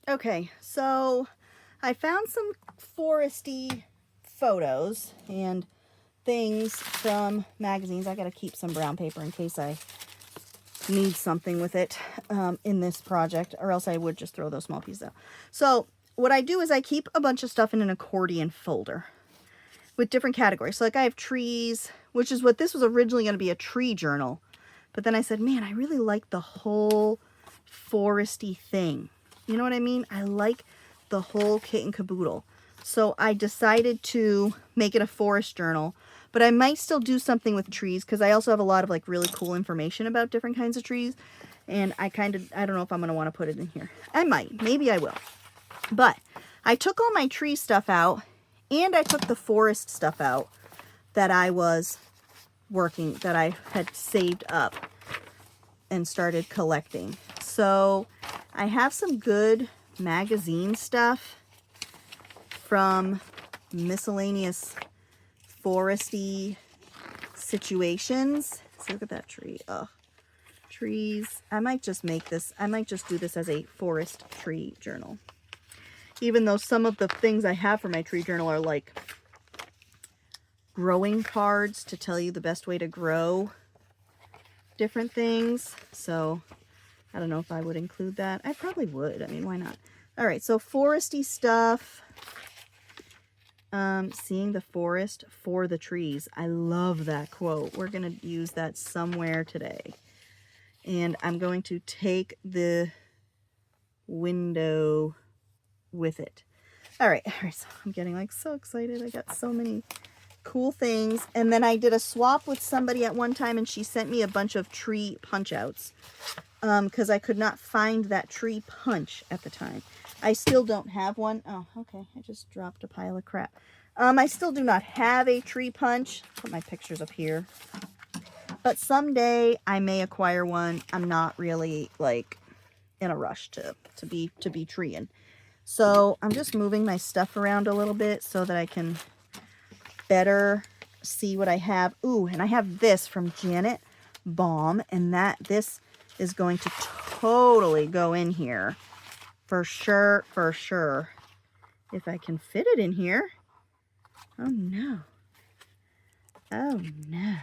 Okay, so I found some foresty photos and things from magazines. I gotta keep some brown paper in case I need something with it in this project, or else I would just throw those small pieces out. So what I do is I keep a bunch of stuff in an accordion folder with different categories. So like I have trees, which is what this was originally going to be, a tree journal. But then I said, man, I really like the whole foresty thing. You know what I mean? I like the whole kit and caboodle. So I decided to make it a forest journal, but I might still do something with trees because I also have a lot of like really cool information about different kinds of trees. And I don't know if I'm going to want to put it in here. I might, maybe I will. But I took all my tree stuff out and I took the forest stuff out that I was working, that I had saved up and started collecting. So I have some good magazine stuff from miscellaneous foresty situations. So look at that tree. Oh, trees. I might just make this, I might just do this as a forest tree journal. Even though some of the things I have for my tree journal are like growing cards to tell you the best way to grow different things. So I don't know if I would include that. I probably would. I mean, why not? All right, so foresty stuff. Seeing the forest for the trees. I love that quote. We're going to use that somewhere today. And I'm going to take the window with it. All right, so I'm getting like so excited. I got so many cool things. And then I did a swap with somebody at one time and she sent me a bunch of tree punch outs because I could not find that tree punch at the time. I still don't have one. Oh, okay. I just dropped a pile of crap. I still do not have a tree punch. Put my pictures up here. But someday I may acquire one. I'm not really like in a rush to be treeing. So I'm just moving my stuff around a little bit so that I can better see what I have. Ooh, and I have this from Janet Baum, and this is going to totally go in here. For sure, for sure. If I can fit it in here. Oh no. Oh no.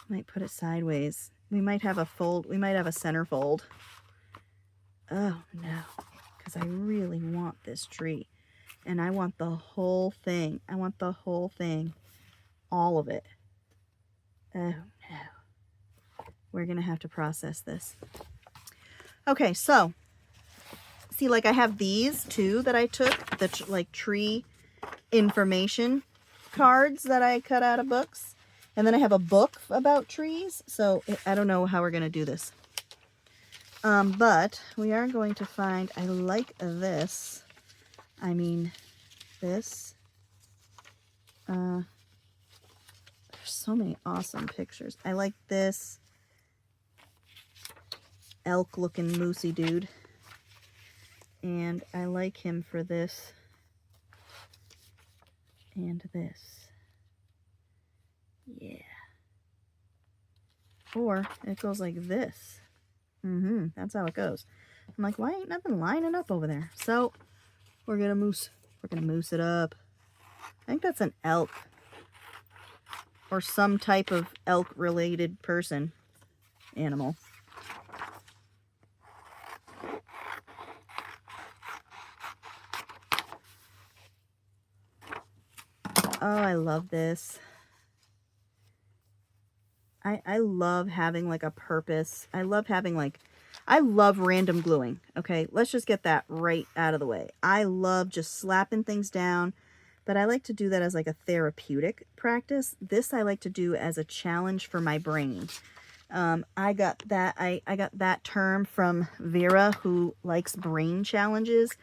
Might put it sideways. We might have a fold. We might have a center fold. Oh no. Because I really want this tree. And I want the whole thing. I want the whole thing. All of it. Oh no. We're going to have to process this. Okay, so. See, like I have these too that I took. The like tree information cards that I cut out of books. And then I have a book about trees. So I don't know how we're going to do this. But we are going to find, I like this. I mean, this. There's so many awesome pictures. I like this elk looking moosey dude. And I like him for this. And this. Yeah. Or it goes like this. That's how it goes. I'm like, why ain't nothing lining up over there? So we're gonna moose it up. I think that's an elk. Or some type of elk related person. Animal. Oh, I love this. I love having like a purpose. I love random gluing. Okay, let's just get that right out of the way. I love just slapping things down, but I like to do that as like a therapeutic practice. This I like to do as a challenge for my brain. I got that term from Vera, who likes brain challenges.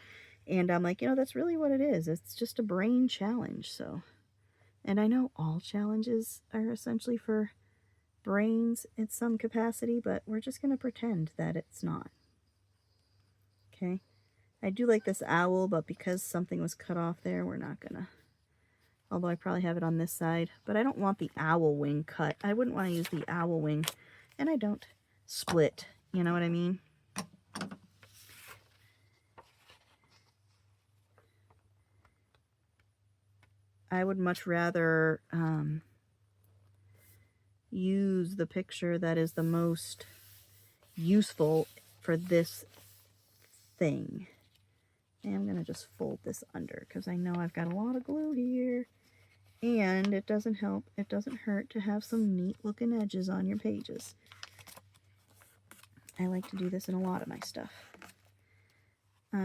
And I'm like, that's really what it is. It's just a brain challenge. So, and I know all challenges are essentially for brains in some capacity, but we're just going to pretend that it's not. Okay. I do like this owl, but because something was cut off there, we're not going to. Although I probably have it on this side, but I don't want the owl wing cut. I wouldn't want to use the owl wing, and I don't split. You know what I mean? I would much rather use the picture that is the most useful for this thing. And I'm going to just fold this under because I know I've got a lot of glue here. And it doesn't help, it doesn't hurt to have some neat looking edges on your pages. I like to do this in a lot of my stuff.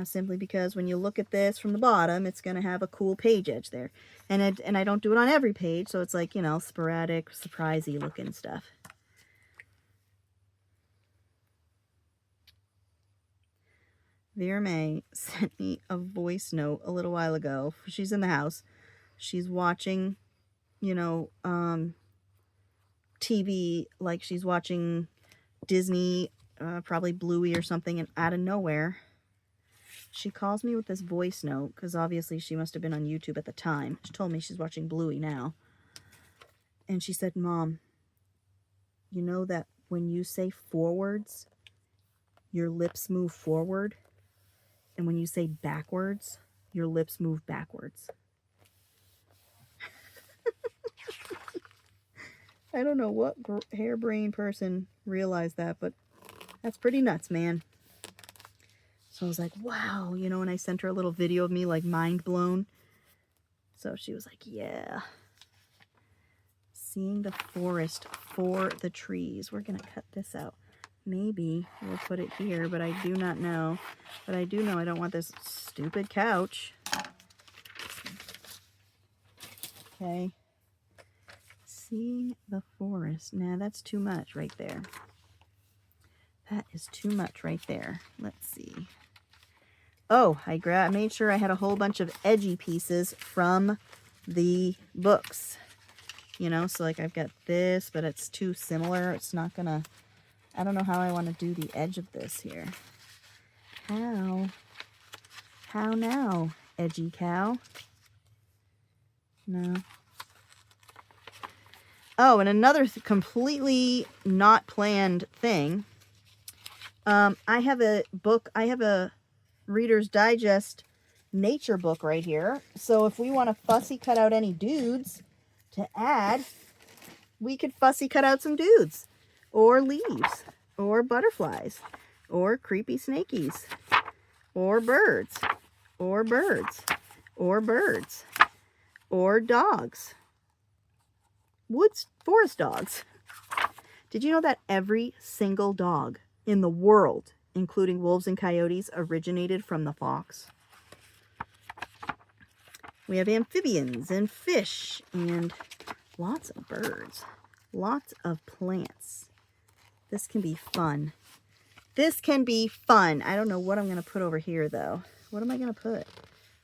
Simply because when you look at this from the bottom, it's going to have a cool page edge there. And I don't do it on every page, so it's like, you know, sporadic, surprisey looking stuff. Vera May sent me a voice note a little while ago. She's in the house. She's watching, you know, TV, like she's watching Disney, probably Bluey or something, and out of nowhere, she calls me with this voice note, because obviously she must have been on YouTube at the time. She told me she's watching Bluey now. And she said, Mom, you know that when you say forwards, your lips move forward? And when you say backwards, your lips move backwards. I don't know what harebrained person realized that, but that's pretty nuts, man. So I was like, wow, you know, and I sent her a little video of me like mind blown. So she was like, yeah. Seeing the forest for the trees. We're going to cut this out. Maybe we'll put it here, but I do not know. But I do know I don't want this stupid couch. Okay. Seeing the forest. Nah, that's too much right there. That is too much right there. Let's see. Oh, I made sure I had a whole bunch of edgy pieces from the books. You know, so like I've got this, but it's too similar. It's not gonna, I don't know how I want to do the edge of this here. How now, edgy cow? No. Oh, and another completely not planned thing. I have a book, I have a Reader's Digest nature book right here. So if we want to fussy cut out any dudes to add, we could fussy cut out some dudes, or leaves, or butterflies, or creepy snakies, or birds, or birds, or birds, or dogs, forest dogs. Did you know that every single dog in the world, including wolves and coyotes, originated from the fox? We have amphibians and fish and lots of birds, lots of plants. This can be fun. This can be fun. I don't know what I'm going to put over here, though. What am I going to put?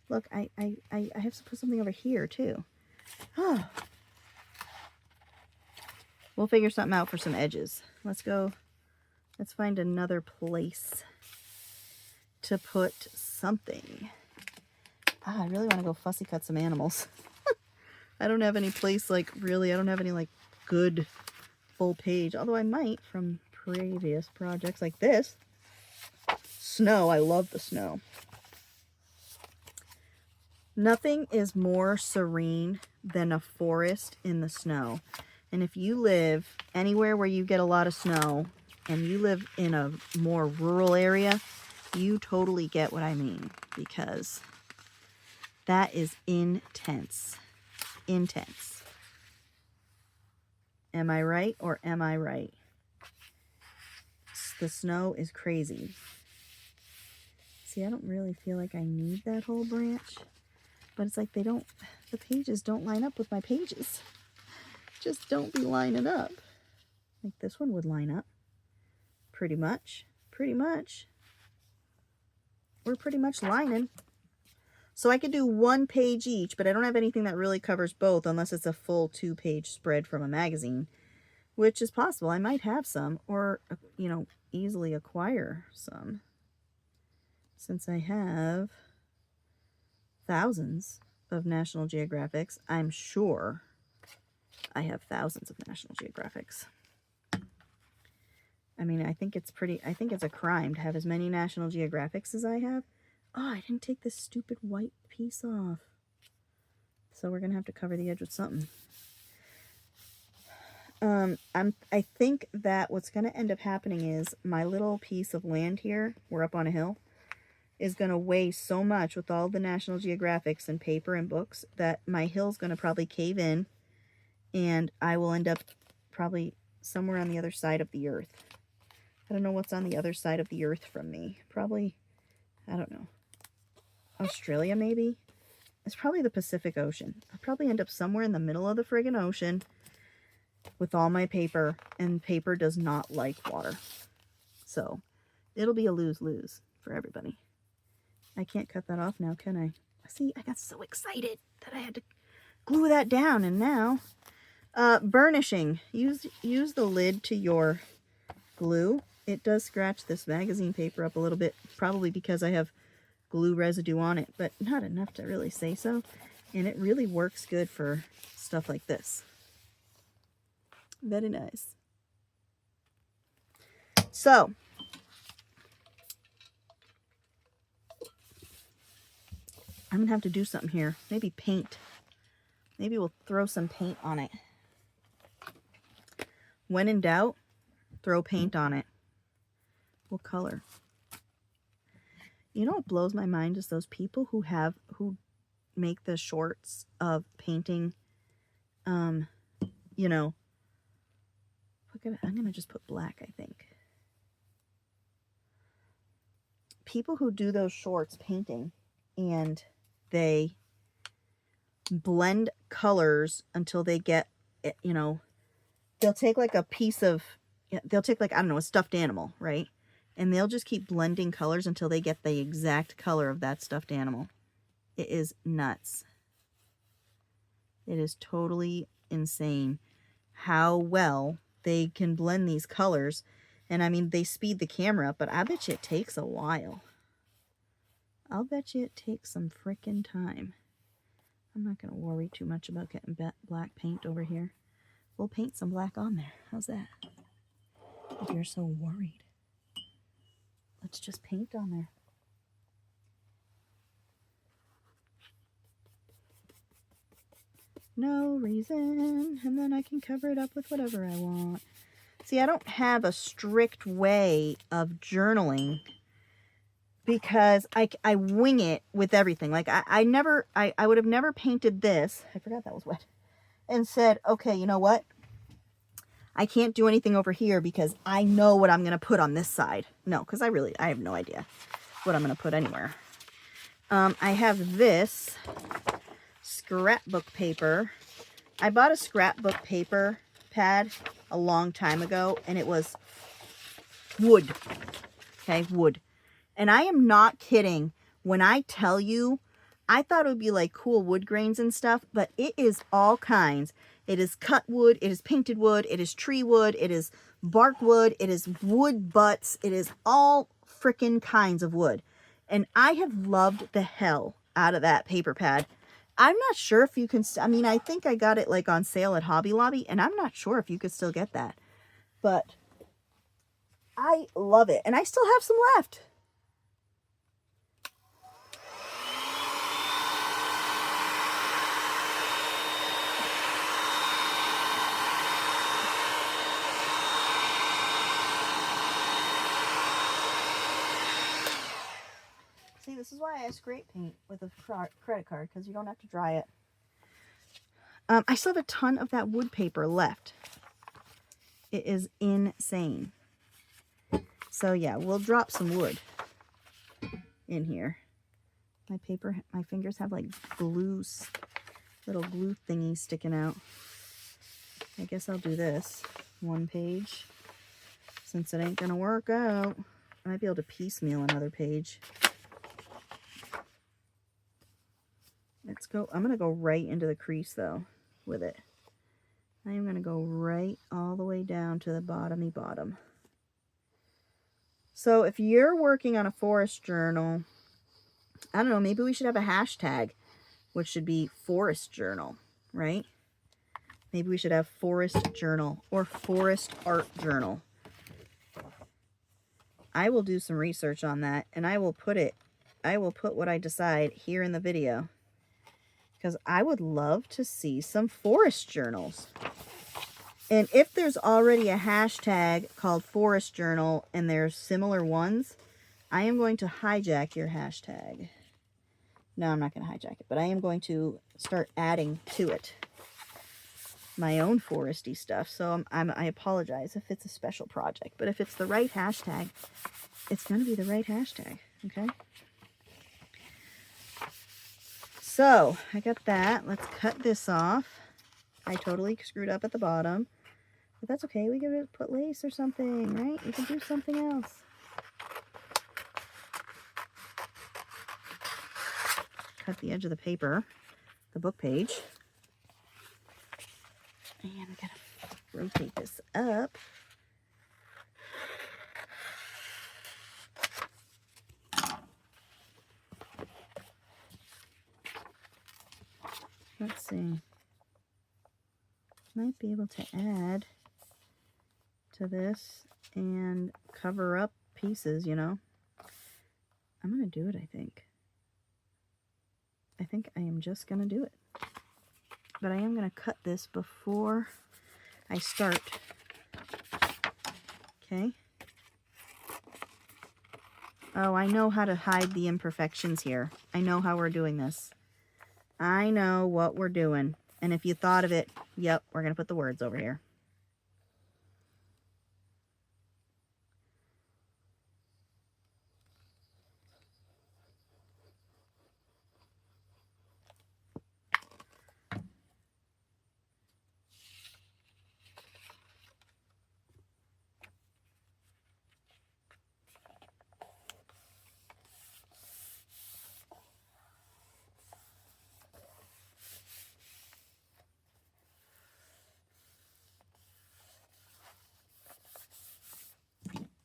Look, I have to put something over here, too. Oh. We'll figure something out for some edges. Let's go. Let's find another place to put something. I really want to go fussy cut some animals. I don't have any place, like, really, I don't have any, like, good full page. Although I might from previous projects like this. Snow. I love the snow. Nothing is more serene than a forest in the snow. And if you live anywhere where you get a lot of snow, and you live in a more rural area, you totally get what I mean, because that is intense. Intense. Am I right, or am I right? The snow is crazy. See, I don't really feel like I need that whole branch, but it's like the pages don't line up with my pages. Just don't be lining up. Like this one would line up. Pretty much. We're pretty much lining. So I could do one page each, but I don't have anything that really covers both unless it's a full 2-page spread from a magazine, which is possible. I might have some, or, you know, easily acquire some, since I have thousands of National Geographics. I'm sure I have thousands of National Geographics. I mean, I think it's a crime to have as many National Geographics as I have. Oh, I didn't take this stupid white piece off. So we're going to have to cover the edge with something. I think that what's going to end up happening is my little piece of land here, we're up on a hill, is going to weigh so much with all the National Geographics and paper and books that my hill's going to probably cave in, and I will end up probably somewhere on the other side of the earth. I don't know what's on the other side of the earth from me. Probably, I don't know, Australia maybe? It's probably the Pacific Ocean. I'll probably end up somewhere in the middle of the friggin' ocean with all my paper, and paper does not like water. So it'll be a lose-lose for everybody. I can't cut that off now, can I? See, I got so excited that I had to glue that down, and now burnishing. Use the lid to your glue. It does scratch this magazine paper up a little bit, probably because I have glue residue on it, but not enough to really say so. And it really works good for stuff like this. Very nice. So I'm gonna have to do something here. Maybe paint. Maybe we'll throw some paint on it. When in doubt, throw paint on it. What color? You know what blows my mind is those people who make the shorts of painting, you know, I'm going to just put black, I think. People who do those shorts painting, and they blend colors until they get, you know, they'll take like a piece of, they'll take like, I don't know, a stuffed animal, right? And they'll just keep blending colors until they get the exact color of that stuffed animal. It is nuts. It is totally insane how well they can blend these colors. And I mean, they speed the camera up, but I bet you it takes a while. I'll bet you it takes some freaking time. I'm not going to worry too much about getting black paint over here. We'll paint some black on there. How's that? If you're so worried. Let's just paint on there. No reason. And then I can cover it up with whatever I want. See, I don't have a strict way of journaling because I wing it with everything. Like I would have never painted this. I forgot that was wet. And said, okay, you know what? I can't do anything over here because I know what I'm going to put on this side. No, because I have no idea what I'm going to put anywhere. I have this scrapbook paper. I bought a scrapbook paper pad a long time ago, and it was wood. Okay, wood. And I am not kidding when I tell you, I thought it would be like cool wood grains and stuff, but it is all kinds. It is cut wood, it is painted wood, it is tree wood, it is bark wood, it is wood butts, it is all frickin' kinds of wood. And I have loved the hell out of that paper pad. I'm not sure if you can, I mean, I think I got it like on sale at Hobby Lobby, and I'm not sure if you could still get that. But I love it, and I still have some left. See, this is why I scrape paint with a credit card, because you don't have to dry it. I still have a ton of that wood paper left. It is insane. So yeah, we'll drop some wood in here. My fingers have like little glue thingies sticking out. I guess I'll do this one page, since it ain't gonna work out. I might be able to piecemeal another page. Let's go. I'm going to go right into the crease, though, with it. I am going to go right all the way down to the bottom. So if you're working on a forest journal, I don't know, maybe we should have a hashtag, which should be forest journal, right? Maybe we should have forest journal or forest art journal. I will do some research on that, and I will put what I decide here in the video. because I would love to see some forest journals. And if there's already a hashtag called forest journal and there's similar ones, I am going to hijack your hashtag. No, I'm not going to hijack it, but I am going to start adding to it my own foresty stuff. So I apologize if it's a special project, but if it's the right hashtag, it's going to be the right hashtag, okay? So I got that. Let's cut this off. I totally screwed up at the bottom, but that's okay. We can put lace or something, right? We can do something else. Cut the edge of the paper, the book page. And we gotta rotate this up. Let's see. Might be able to add to this and cover up pieces, you know. I'm gonna do it, I think. I think I am just gonna do it. But I am gonna cut this before I start. Okay. Oh, I know how to hide the imperfections here. I know how we're doing this. I know what we're doing. And if you thought of it, yep, we're going to put the words over here.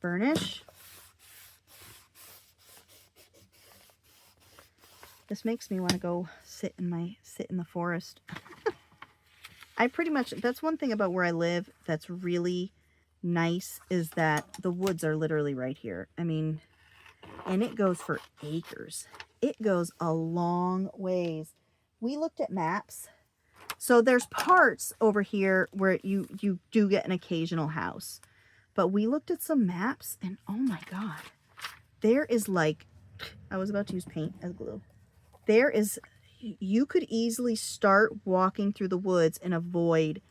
Burnish. This makes me want to go sit in the forest. I pretty much, that's one thing about where I live that's really nice, is that the woods are literally right here. I mean, and it goes for acres. It goes a long ways. We looked at maps. So there's parts over here where you do get an occasional house. But we looked at some maps and oh my God, there is like, I was about to use paint as glue. There is, you could easily start walking through the woods and avoid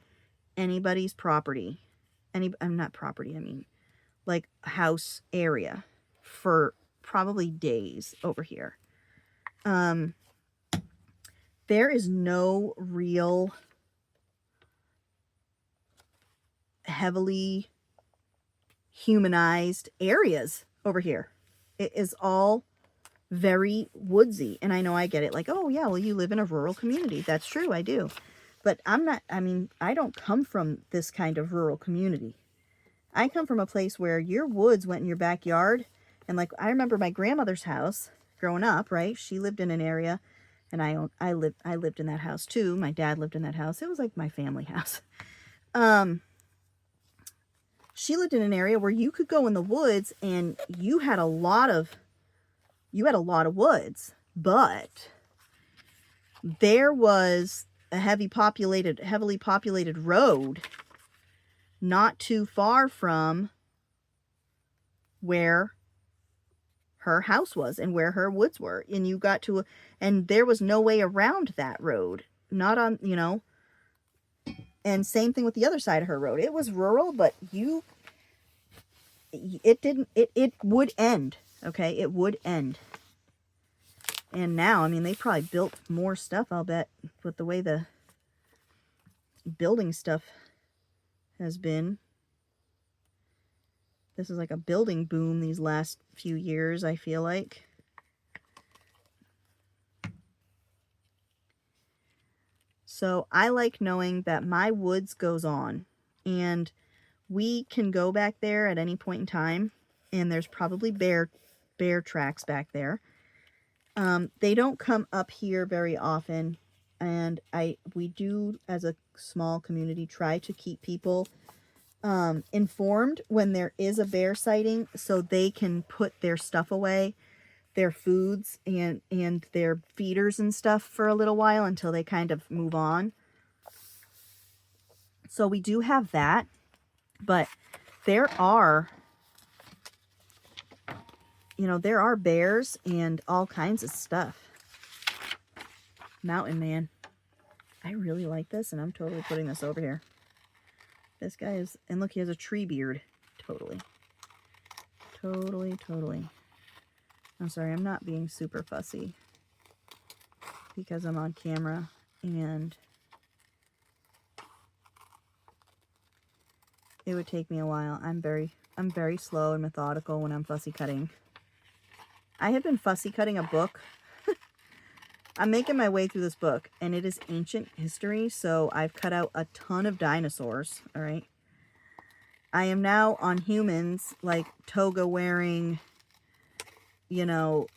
anybody's property. Not property, I mean, like house area for probably days over here. There is no real heavily humanized areas over here. It is all very woodsy. And I know I get it like, oh yeah, well, you live in a rural community. That's true, I do. But I'm not, I mean, I don't come from this kind of rural community. I come from a place where your woods went in your backyard. And like, I remember my grandmother's house growing up, right? She lived in an area, and I lived in that house too. My dad lived in that house. It was like my family house. She lived in an area where you could go in the woods and you had a lot of woods, but there was a heavily populated road not too far from where her house was and where her woods were. And you got to, and there was no way around that road. Not on, you know, and same thing with the other side of her road. It was rural, but it would end. Okay. It would end. And now, I mean, they probably built more stuff, I'll bet, with the way the building stuff has been. This is like a building boom these last few years, I feel like. So I like knowing that my woods goes on, and we can go back there at any point in time, and there's probably bear tracks back there. They don't come up here very often, and we do, as a small community, try to keep people informed when there is a bear sighting so they can put their stuff away. their foods and their feeders and stuff for a little while until they kind of move on. So we do have that, but there are, you know, there are bears and all kinds of stuff. Mountain Man. I really like this, and I'm totally putting this over here. This guy is, and look, he has a tree beard. Totally. Totally. I'm sorry, I'm not being super fussy because I'm on camera, and it would take me a while. I'm very slow and methodical when I'm fussy cutting. I have been fussy cutting a book. I'm making my way through this book, and it is ancient history, so I've cut out a ton of dinosaurs, all right? I am now on humans, like toga wearing, you know,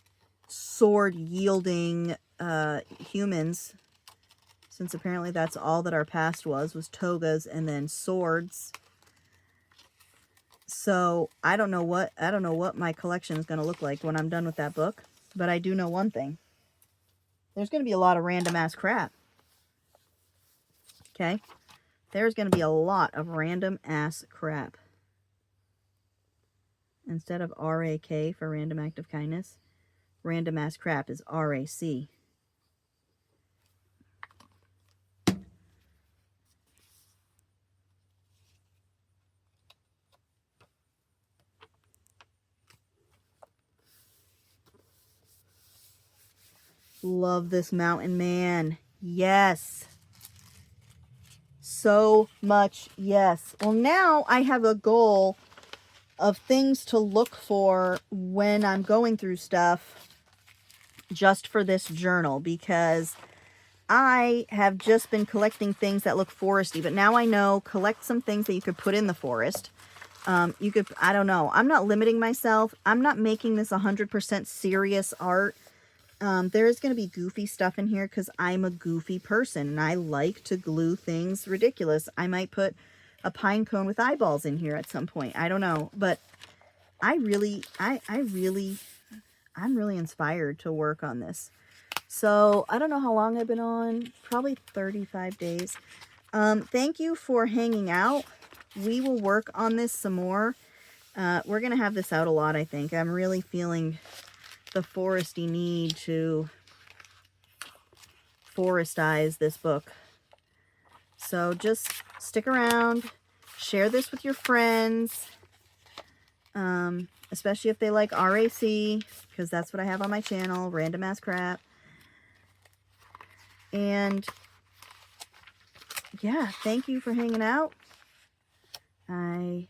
sword yielding humans, since apparently that's all that our past was togas and then swords. So I don't know what my collection is going to look like when I'm done with that book, but I do know one thing. There's going to be a lot of random ass crap. Okay? There's going to be a lot of random ass crap. Instead of R-A-K for random act of kindness, random ass crap is R-A-C. Love this Mountain Man. Yes. So much yes. Well, now I have a goal of things to look for when I'm going through stuff just for this journal, because I have just been collecting things that look foresty, but now I know collect some things that you could put in the forest. You could, I don't know. I'm not limiting myself. I'm not making this 100% serious art. There is going to be goofy stuff in here because I'm a goofy person and I like to glue things ridiculous. I might put a pine cone with eyeballs in here at some point. I don't know, but I'm really inspired to work on this. So I don't know how long I've been on, probably 35 days. Thank you for hanging out. We will work on this some more. We're going to have this out a lot, I think. I'm really feeling the foresty need to forestize this book. So just stick around, share this with your friends, especially if they like RAC, because that's what I have on my channel, random ass crap. And yeah, thank you for hanging out. I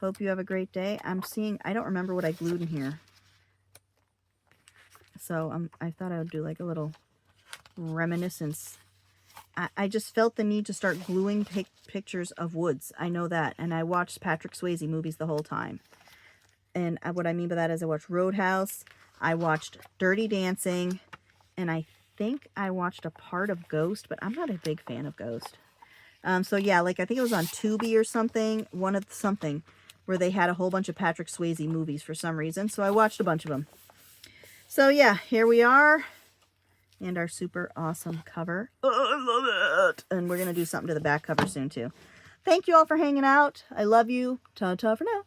hope you have a great day. I don't remember what I glued in here. So I thought I would do like a little reminiscence. I just felt the need to start gluing pictures of woods. I know that. And I watched Patrick Swayze movies the whole time. And what I mean by that is I watched Roadhouse. I watched Dirty Dancing. And I think I watched a part of Ghost. But I'm not a big fan of Ghost. So yeah, like I think it was on Tubi or something. Where they had a whole bunch of Patrick Swayze movies for some reason. So I watched a bunch of them. So yeah, here we are. And our super awesome cover. Oh, I love it. And we're going to do something to the back cover soon too. Thank you all for hanging out. I love you. Ta-ta for now.